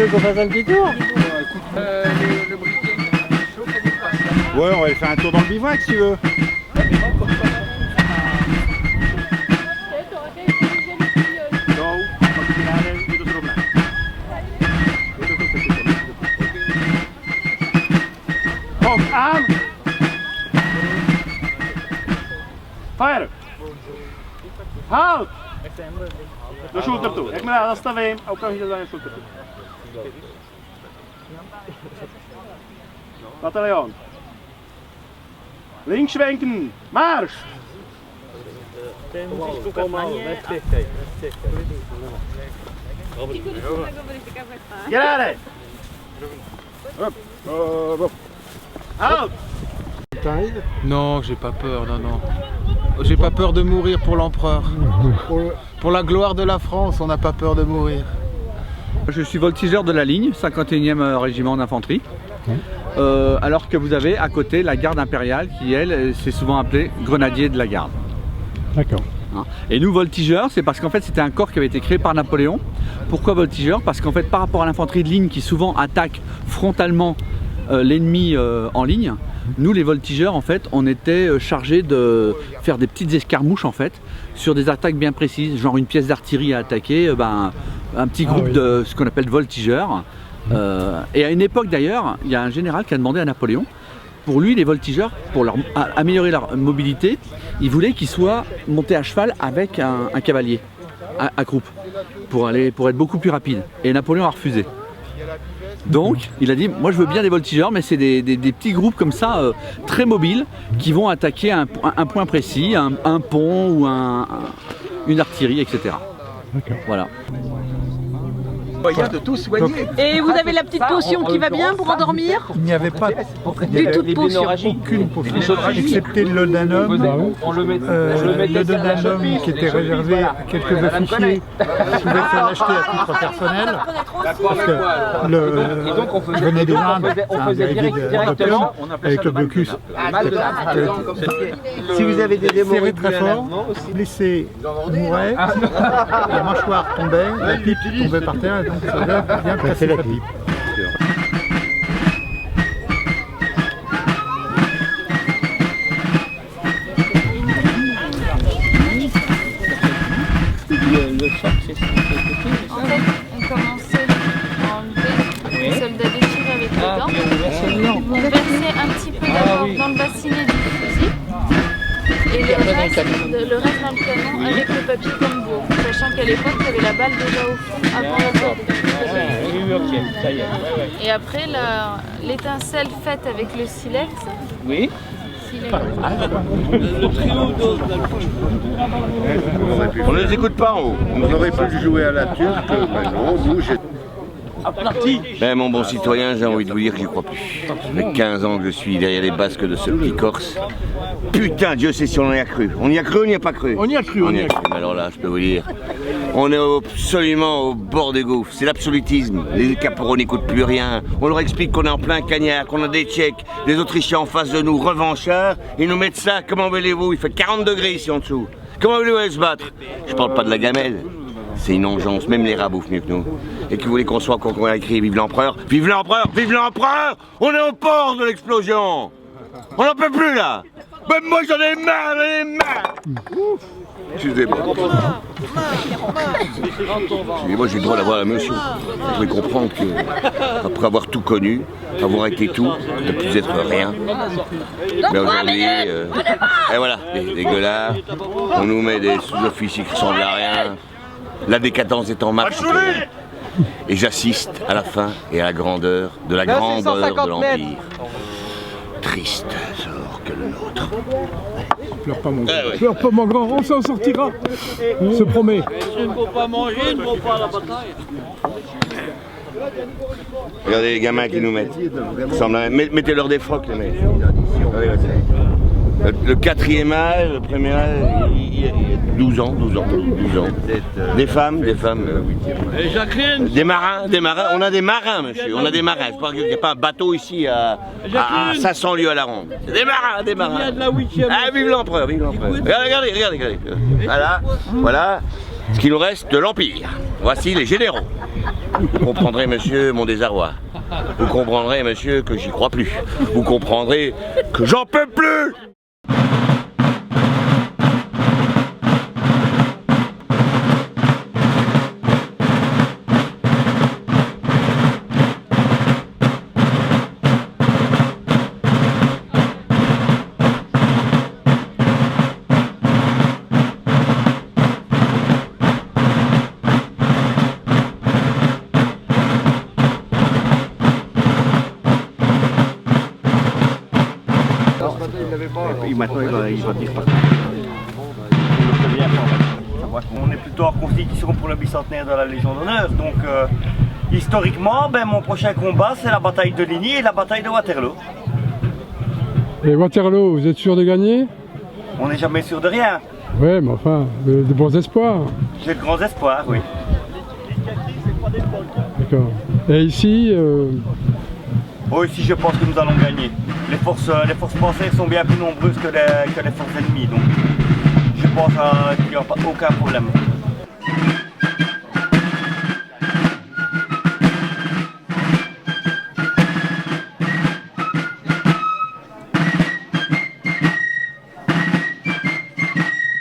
veux qu'on fasse un petit tour? Le briquet, chaud comme une pasta. Ouais, on va aller faire un tour dans le bivouac si tu veux. Aan! Fire! Halt! De schulter toe. Ik ben dat staat weer. Ook kan je daar schulter toe. Bataillon. Links schwenken. Marsch! Gerade! Hop, hop, hop. Halt! Non, j'ai pas peur, non, non. J'ai pas peur de mourir pour l'empereur. Pour la gloire de la France, on n'a pas peur de mourir. Je suis voltigeur de la ligne, 51e régiment d'infanterie. Alors que vous avez à côté la garde impériale qui, elle, c'est souvent appelée grenadier de la garde. D'accord. Et nous, voltigeurs, c'est parce qu'en fait c'était un corps qui avait été créé par Napoléon. Pourquoi voltigeurs? Parce qu'en fait par rapport à l'infanterie de ligne qui souvent attaque frontalement l'ennemi en ligne, nous les voltigeurs en fait on était chargés de faire des petites escarmouches en fait sur des attaques bien précises, genre une pièce d'artillerie à attaquer, un petit groupe de ce qu'on appelle voltigeurs. Et à une époque d'ailleurs, il y a un général qui a demandé à Napoléon, pour lui les voltigeurs, pour améliorer leur mobilité, il voulait qu'ils soient montés à cheval avec un cavalier à croupe pour être beaucoup plus rapide. Et Napoléon a refusé. Donc il a dit, moi je veux bien des voltigeurs, mais c'est des petits groupes comme ça, très mobiles, qui vont attaquer un point précis, un pont ou une artillerie, etc. Voilà. De tout soigner. Et vous avez la petite potion qui va bien pour endormir? Il n'y avait pas Du tout de potion. aucune potion, excepté l'odanum. L'odanum qui était réservé à quelques officiers qui pouvaient se l'acheter à titre personnel. Parce que je venais des Indes, c'est un dérivé de l'opium, avec le blocus. Si vous avez des démons Serré très fort, blessé, mourait, la mâchoire tombait, la pipe tombait par terre, et donc ça va bien casser la pipe. Le choc, c'est ça. En fait, on commençait à enlever les soldats déchirés avec les dents. On versait un petit peu d'abord dans le bassinet du fusil et le reste dans le canon avec le papier comme beau. Sachant qu'à l'époque, il y avait la balle déjà au fond avant la balle. Oui, ok, ça y est. Et après, l'étincelle faite avec le silex. Oui. On ne les écoute pas en haut. On aurait pu jouer à la turque, mais non, nous j'ai... Ben, mon bon citoyen, j'ai envie de vous dire que j'y crois plus. Ça fait 15 ans que je suis derrière les basques de ce petit Corse. Putain, Dieu sait si on y a cru. On y a cru ou on n'y a pas cru? On y a cru, on y a cru. Mais alors là, je peux vous dire, on est absolument au bord des gouffres. C'est l'absolutisme. Les caporaux n'écoutent plus rien. On leur explique qu'on est en plein cagnard, qu'on a des Tchèques, des Autrichiens en face de nous, revanchards. Ils nous mettent ça, comment voulez-vous? Il fait 40 degrés ici en dessous. Comment voulez-vous aller se battre? Je parle pas de la gamelle. C'est une engeance, même les rats bouffent mieux que nous. Et qui voulait qu'on soit quand on a écrit Vive l'empereur? Vive l'empereur! Vive l'empereur! On est au port de l'explosion! On n'en peut plus là! Même moi j'en ai marre, Excusez-moi. Excusez-moi, j'ai le droit d'avoir l'émotion. Vous pouvez comprendre que, après avoir tout connu, avoir été tout, ne plus être rien. Mais aujourd'hui, et voilà, des gueulards, on nous met des sous-officiers qui ressemblent à rien. La décadence est en marche. Et j'assiste à la fin et à la grandeur de la grandeur de l'Empire. Triste sort que le nôtre. Pleure pas mon grand, pleure pas mon grand, on s'en sortira, on se promet. Je ne peux pas manger, je ne peux pas à la bataille. Regardez les gamins qui nous mettent. Mettez-leur des frocs les mecs. Le quatrième âge, le premier âge, il y a 12 ans. Des femmes. Jacqueline. Des marins, on a des marins, monsieur, on a des marins. Je crois qu'il n'y a pas un bateau ici à 500 lieues à la ronde. Des marins. Il y a de la 8e. Ah, vive l'empereur. Regardez. Voilà. ce qui nous reste de l'Empire. Voici les généraux. Vous comprendrez, monsieur, mon désarroi. Vous comprendrez, monsieur, que j'y crois plus. Vous comprendrez que j'en peux plus. Maintenant il va dire pas. On est plutôt en constitution pour le bicentenaire de la Légion d'honneur. Donc historiquement, mon prochain combat c'est la bataille de Ligny et la bataille de Waterloo. Et Waterloo, vous êtes sûr de gagner? On n'est jamais sûr de rien. Ouais, mais enfin, de bons espoirs. J'ai de grands espoirs, oui. D'accord. Et ici Oh, ici je pense que nous allons gagner. Les forces françaises sont bien plus nombreuses que les forces ennemies, donc je pense qu'il n'y aura aucun problème.